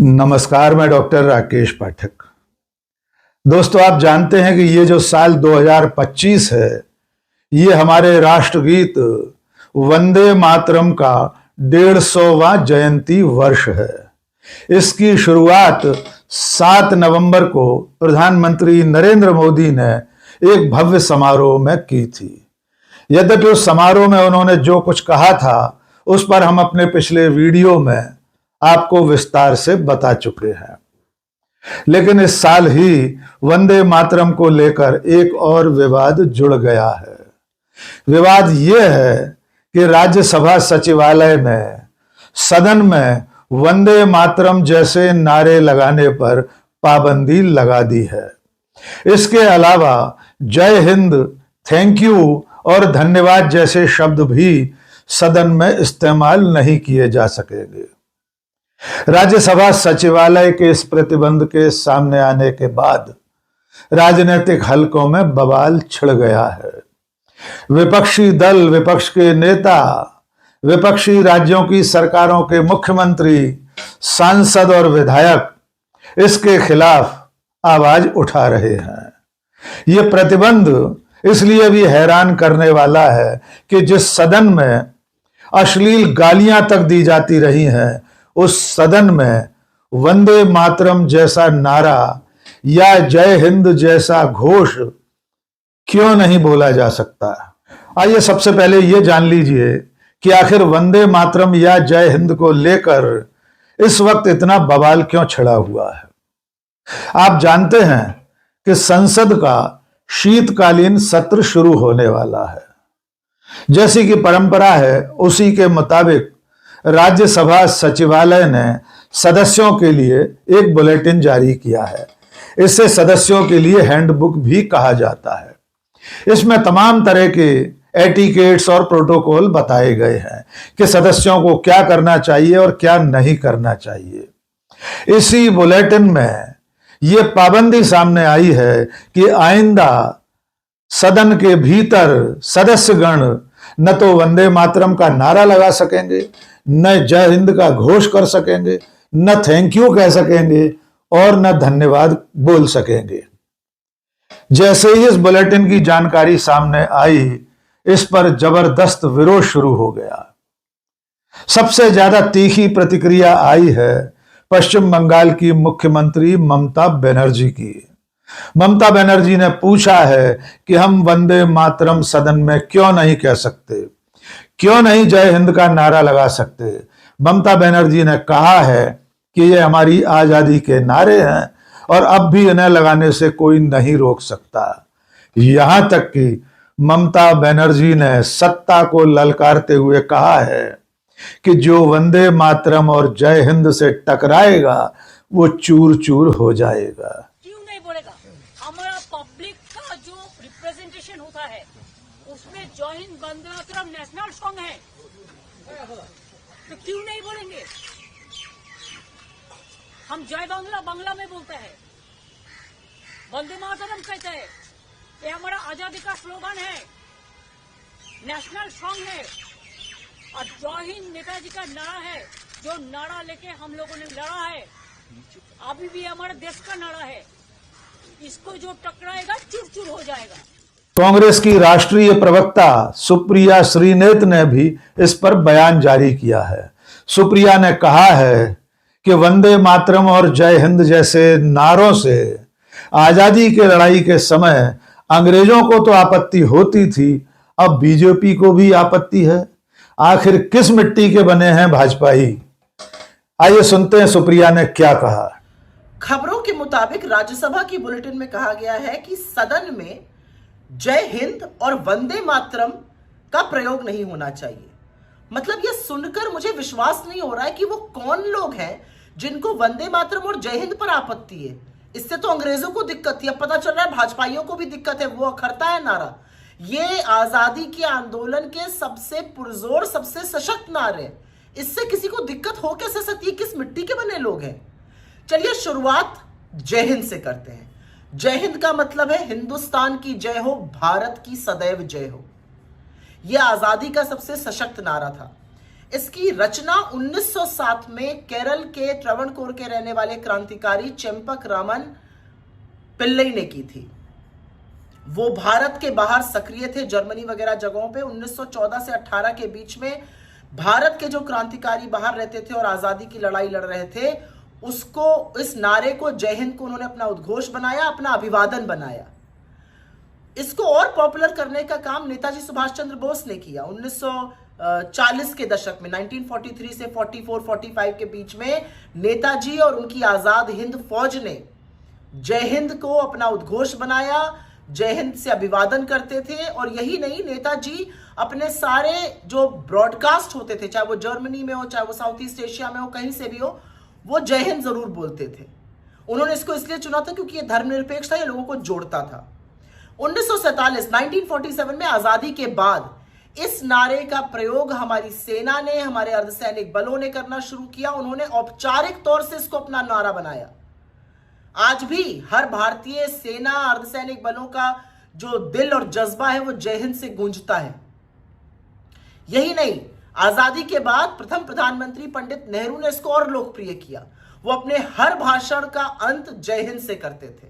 नमस्कार, मैं डॉक्टर राकेश पाठक। दोस्तों, आप जानते हैं कि ये जो साल 2025 है, ये हमारे राष्ट्रगीत वंदे मातरम का 150वां जयंती वर्ष है। इसकी शुरुआत 7 नवंबर को प्रधानमंत्री नरेंद्र मोदी ने एक भव्य समारोह में की थी। यद्यपि उस समारोह में उन्होंने जो कुछ कहा था, उस पर हम अपने पिछले वीडियो में आपको विस्तार से बता चुके हैं। लेकिन इस साल ही वंदे मातरम को लेकर एक और विवाद जुड़ गया है। विवाद यह है कि राज्यसभा सचिवालय ने सदन में वंदे मातरम जैसे नारे लगाने पर पाबंदी लगा दी है। इसके अलावा जय हिंद, थैंक यू और धन्यवाद जैसे शब्द भी सदन में इस्तेमाल नहीं किए जा सकेंगे। राज्यसभा सचिवालय के इस प्रतिबंध के सामने आने के बाद राजनीतिक हलकों में बवाल छिड़ गया है। विपक्षी दल, विपक्ष के नेता, विपक्षी राज्यों की सरकारों के मुख्यमंत्री, सांसद और विधायक इसके खिलाफ आवाज उठा रहे हैं। यह प्रतिबंध इसलिए भी हैरान करने वाला है कि जिस सदन में अश्लील गालियां तक दी जाती रही हैं, उस सदन में वंदे मातरम जैसा नारा या जय हिंद जैसा घोष क्यों नहीं बोला जा सकता। आइए सबसे पहले यह जान लीजिए कि आखिर वंदे मातरम या जय हिंद को लेकर इस वक्त इतना बवाल क्यों छिड़ा हुआ है। आप जानते हैं कि संसद का शीतकालीन सत्र शुरू होने वाला है। जैसी कि परंपरा है, उसी के मुताबिक राज्यसभा सचिवालय ने सदस्यों के लिए एक बुलेटिन जारी किया है। इसे सदस्यों के लिए हैंडबुक भी कहा जाता है। इसमें तमाम तरह के एटिकेट्स और प्रोटोकॉल बताए गए हैं कि सदस्यों को क्या करना चाहिए और क्या नहीं करना चाहिए। इसी बुलेटिन में यह पाबंदी सामने आई है कि आइंदा सदन के भीतर सदस्यगण न तो वंदे मातरम का नारा लगा सकेंगे, न जय हिंद का घोष कर सकेंगे, न थैंक यू कह सकेंगे और न धन्यवाद बोल सकेंगे। जैसे ही इस बुलेटिन की जानकारी सामने आई, इस पर जबरदस्त विरोध शुरू हो गया। सबसे ज्यादा तीखी प्रतिक्रिया आई है पश्चिम बंगाल की मुख्यमंत्री ममता बनर्जी की। ममता बनर्जी ने पूछा है कि हम वंदे मातरम सदन में क्यों नहीं कह सकते, क्यों नहीं जय हिंद का नारा लगा सकते। ममता बनर्जी ने कहा है कि ये हमारी आजादी के नारे हैं और अब भी इन्हें लगाने से कोई नहीं रोक सकता। यहां तक कि ममता बनर्जी ने सत्ता को ललकारते हुए कहा है कि जो वंदे मातरम और जय हिंद से टकराएगा वो चूर चूर हो जाएगा। क्यों नहीं बोलेगा? हमारा पब्लिक का जो रिप्रेजेंटेशन होता है उसमें जय हिंद वंदे मातरम नेशनल सॉन्ग है, तो क्यों नहीं बोलेंगे? हम जय बांग्ला बांग्ला में बोलते हैं, वंदे मातरम कहते हैं। ये हमारा आजादी का स्लोगन है, नेशनल सॉन्ग है। और जय हिंद नेताजी का नारा है, जो नारा लेके हम लोगों ने लड़ा है, अभी भी हमारे देश का नारा है। इसको जो टकराएगा चूर चूर हो जाएगा। कांग्रेस की राष्ट्रीय प्रवक्ता सुप्रिया श्रीनेत ने भी इस पर बयान जारी किया है। सुप्रिया ने कहा है कि वंदे मातरम और जय हिंद जैसे नारों से आजादी की लड़ाई के समय अंग्रेजों को तो आपत्ति होती थी, अब बीजेपी को भी आपत्ति है। आखिर किस मिट्टी के बने हैं भाजपाई? आइए सुनते हैं सुप्रिया ने क्या कहा। खबरों के मुताबिक राज्यसभा की बुलेटिन में कहा गया है कि सदन में जय हिंद और वंदे मातरम का प्रयोग नहीं होना चाहिए। मतलब यह सुनकर मुझे विश्वास नहीं हो रहा है कि वो कौन लोग हैं जिनको वंदे मातरम और जय हिंद पर आपत्ति है। इससे तो अंग्रेजों को दिक्कत थी, अब पता चल रहा है भाजपाइयों को भी दिक्कत है, वो अखरता है नारा। ये आजादी के आंदोलन के सबसे पुरजोर, सबसे सशक्त नारे, इससे किसी को दिक्कत हो कैसे सकती है? किस मिट्टी के बने लोग हैं? चलिए शुरुआत जय हिंद से करते हैं। जय हिंद का मतलब है हिंदुस्तान की जय हो, भारत की सदैव जय हो। यह आजादी का सबसे सशक्त नारा था। इसकी रचना 1907 में केरल के ट्रवणकोर के रहने वाले क्रांतिकारी चेम्पक रामन पिल्लई ने की थी। वो भारत के बाहर सक्रिय थे, जर्मनी वगैरह जगहों पे। 1914 से 18 के बीच में भारत के जो क्रांतिकारी बाहर रहते थे और आजादी की लड़ाई लड़ रहे थे, उसको, इस नारे को, जय हिंद को उन्होंने अपना उद्घोष बनाया, अपना अभिवादन बनाया। इसको और पॉपुलर करने का काम नेताजी सुभाष चंद्र बोस ने किया। 1940 के दशक में 1943 से 44-45 के बीच में नेताजी और उनकी आजाद हिंद फौज ने जय हिंद को अपना उद्घोष बनाया, जय हिंद से अभिवादन करते थे। और यही नहीं, नेताजी अपने सारे जो ब्रॉडकास्ट होते थे, चाहे वो जर्मनी में हो, चाहे वो साउथ ईस्ट एशिया में हो, कहीं से भी हो, वो जय हिंद जरूर बोलते थे। उन्होंने इसको इसलिए चुना था क्योंकि ये धर्मनिरपेक्ष था, ये लोगों को जोड़ता था। 1947 में आजादी के बाद इस नारे का प्रयोग हमारी सेना ने, हमारे अर्धसैनिक बलों ने करना शुरू किया। उन्होंने औपचारिक तौर से इसको अपना नारा बनाया। आज भी हर भारतीय सेना, अर्धसैनिक बलों का जो दिल और जज्बा है वो जय हिंद से गूंजता है। यही नहीं, आजादी के बाद प्रथम प्रधानमंत्री पंडित नेहरू ने इसको और लोकप्रिय किया। वो अपने हर भाषण का अंत जय हिंद से करते थे।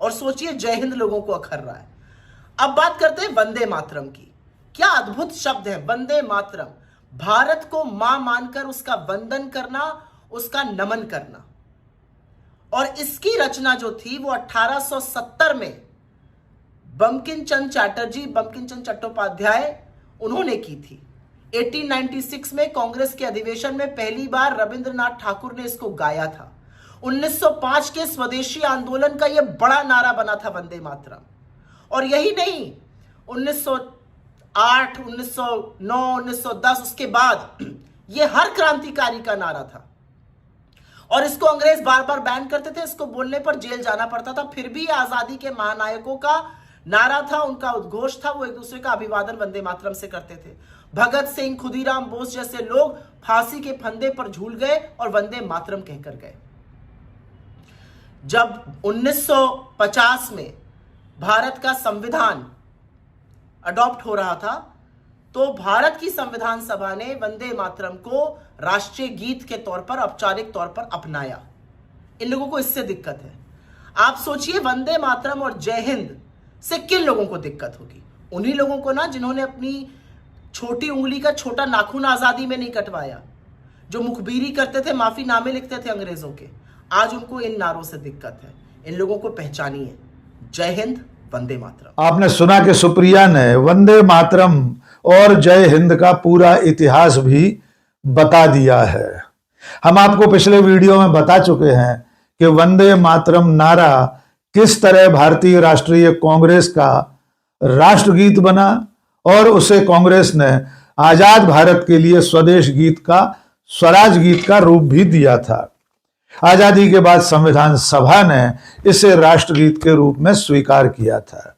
और सोचिए, जय हिंद लोगों को अखर रहा है। अब बात करते हैं वंदे मातरम की। क्या अद्भुत शब्द है वंदे मातरम। भारत को मां मानकर उसका वंदन करना, उसका नमन करना। और इसकी रचना जो थी वो 1870 में बंकिम चंद्र चटर्जी, बंकिम चंद्र चट्टोपाध्याय, उन्होंने की थी। 1896 में कांग्रेस के अधिवेशन में पहली बार रविंद्रनाथ ठाकुर ने इसको गाया था। 1905 के स्वदेशी आंदोलन का यह बड़ा नारा बना था वंदे मातरम। और यही नहीं, 1908, 1909, 1910, उसके बाद यह हर क्रांतिकारी का नारा था। और इसको अंग्रेज बार बार बैन करते थे, इसको बोलने पर जेल जाना पड़ता था। फिर भी आजादी के महानायकों का नारा था, उनका उद्घोष था, वो एक दूसरे का अभिवादन वंदे मातरम से करते थे। भगत सिंह, खुदीराम बोस जैसे लोग फांसी के फंदे पर झूल गए और वंदे मातरम कहकर गए। जब 1950 में भारत का संविधान अडॉप्ट हो रहा था, तो भारत की संविधान सभा ने वंदे मातरम को राष्ट्रीय गीत के तौर पर, औपचारिक तौर पर अपनाया। इन लोगों को इससे दिक्कत है। आप सोचिए, वंदे मातरम और जय हिंद से किन लोगों को दिक्कत होगी? उन्हीं लोगों को ना, जिन्होंने अपनी छोटी उंगली का छोटा नाखून आजादी में नहीं कटवाया, जो मुखबिरी करते थे, माफीनामे लिखते थे अंग्रेजों के। आज उनको इन नारों से दिक्कत है। इन लोगों को पहचानिए। जय हिंद, वंदे मातरम। आपने सुना कि सुप्रिया ने वंदे मातरम और जय हिंद का पूरा इतिहास भी बता दिया है। हम आपको पिछले वीडियो में बता चुके हैं कि वंदे मातरम नारा किस तरह भारतीय राष्ट्रीय कांग्रेस का राष्ट्रगीत बना और उसे कांग्रेस ने आजाद भारत के लिए स्वदेश गीत का, स्वराज गीत का रूप भी दिया था। आजादी के बाद संविधान सभा ने इसे राष्ट्रगीत के रूप में स्वीकार किया था।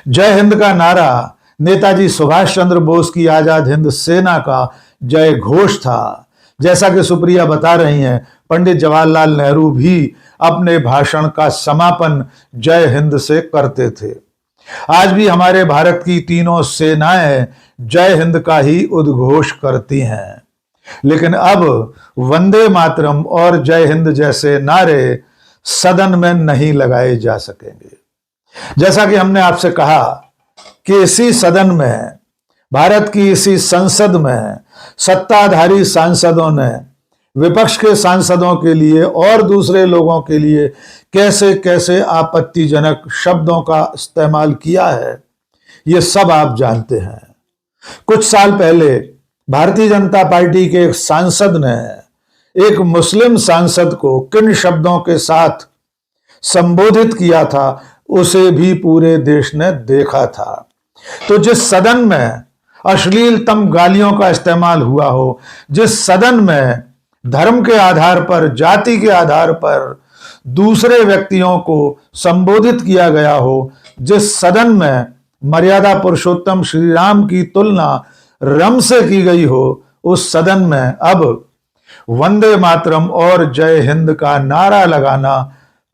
जय हिंद का नारा नेताजी सुभाष चंद्र बोस की आजाद हिंद सेना का जय घोष था। जैसा कि सुप्रिया बता रही हैं, पंडित जवाहरलाल नेहरू भी अपने भाषण का समापन जय हिंद से करते थे। आज भी हमारे भारत की तीनों सेनाएं जय हिंद का ही उद्घोष करती हैं। लेकिन अब वंदे मातरम और जय हिंद जैसे नारे सदन में नहीं लगाए जा सकेंगे। जैसा कि हमने आपसे कहा कि इसी सदन में, भारत की इसी संसद में सत्ताधारी सांसदों ने विपक्ष के सांसदों के लिए और दूसरे लोगों के लिए कैसे कैसे आपत्तिजनक शब्दों का इस्तेमाल किया है, ये सब आप जानते हैं। कुछ साल पहले भारतीय जनता पार्टी के एक सांसद ने एक मुस्लिम सांसद को किन शब्दों के साथ संबोधित किया था, उसे भी पूरे देश ने देखा था। तो जिस सदन में अश्लीलतम गालियों का इस्तेमाल हुआ हो, जिस सदन में धर्म के आधार पर, जाति के आधार पर दूसरे व्यक्तियों को संबोधित किया गया हो, जिस सदन में मर्यादा पुरुषोत्तम श्री राम की तुलना रम से की गई हो, उस सदन में अब वंदे मातरम और जय हिंद का नारा लगाना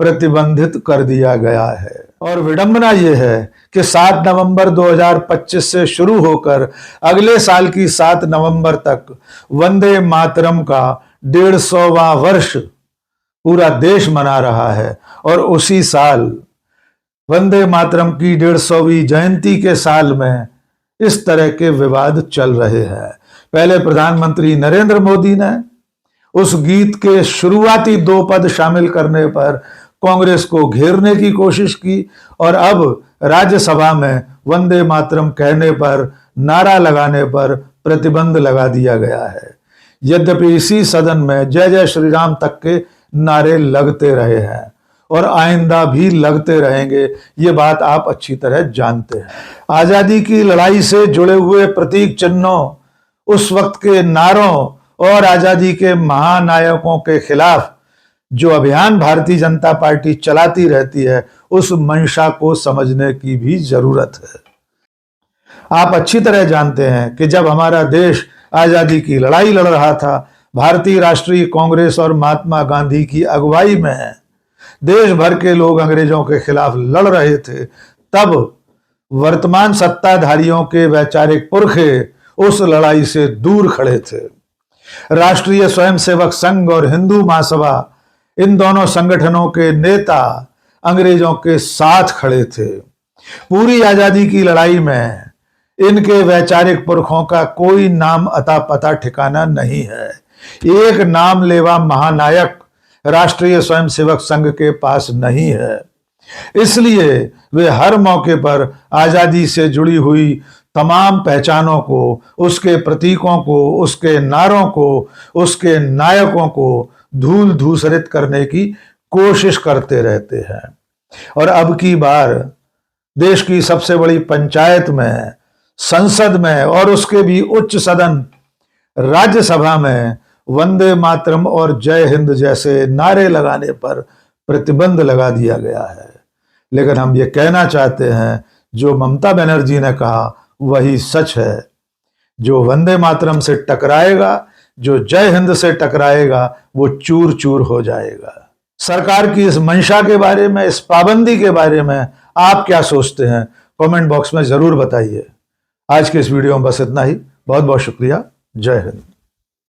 प्रतिबंधित कर दिया गया है। और विडंबना यह है कि 7 नवंबर 2025 से शुरू होकर अगले साल की 7 नवंबर तक वंदे मातरम का 150वां वर्ष पूरा देश मना रहा है और उसी साल वंदे मातरम की 150वीं जयंती के साल में इस तरह के विवाद चल रहे हैं। पहले प्रधानमंत्री नरेंद्र मोदी ने उस गीत के शुरुआती 2 पद शामिल करने पर कांग्रेस को घेरने की कोशिश की और अब राज्यसभा में वंदे मातरम कहने पर, नारा लगाने पर प्रतिबंध लगा दिया गया है। यद्यपि इसी सदन में जय जय श्री राम तक के नारे लगते रहे हैं और आइंदा भी लगते रहेंगे, ये बात आप अच्छी तरह जानते हैं। आजादी की लड़ाई से जुड़े हुए प्रतीक चिन्हों, उस वक्त के नारों और आजादी के महानायकों के खिलाफ जो अभियान भारतीय जनता पार्टी चलाती रहती है, उस मंशा को समझने की भी जरूरत है। आप अच्छी तरह जानते हैं कि जब हमारा देश आजादी की लड़ाई लड़ रहा था, भारतीय राष्ट्रीय कांग्रेस और महात्मा गांधी की अगुवाई में देश भर के लोग अंग्रेजों के खिलाफ लड़ रहे थे, तब वर्तमान सत्ताधारियों के वैचारिक पुरखे उस लड़ाई से दूर खड़े थे। राष्ट्रीय स्वयंसेवक संघ और हिंदू महासभा, इन दोनों संगठनों के नेता अंग्रेजों के साथ खड़े थे। पूरी आजादी की लड़ाई में इनके वैचारिक पुरखों का कोई नाम अता पता ठिकाना नहीं है। एक नाम लेवा महानायक राष्ट्रीय स्वयंसेवक संघ के पास नहीं है। इसलिए वे हर मौके पर आजादी से जुड़ी हुई तमाम पहचानों को, उसके प्रतीकों को, उसके नारों को, उसके नायकों को धूल धूसरित करने की कोशिश करते रहते हैं। और अब की बार देश की सबसे बड़ी पंचायत में, संसद में और उसके भी उच्च सदन राज्यसभा में वंदे मातरम और जय हिंद जैसे नारे लगाने पर प्रतिबंध लगा दिया गया है। लेकिन हम ये कहना चाहते हैं, जो ममता बनर्जी ने कहा वही सच है। जो वंदे मातरम से टकराएगा, जो जय हिंद से टकराएगा, वो चूर चूर हो जाएगा। सरकार की इस मंशा के बारे में, इस पाबंदी के बारे में आप क्या सोचते हैं? कमेंट बॉक्स में जरूर बताइए। आज के इस वीडियो में बस इतना ही। बहुत बहुत शुक्रिया। जय हिंद।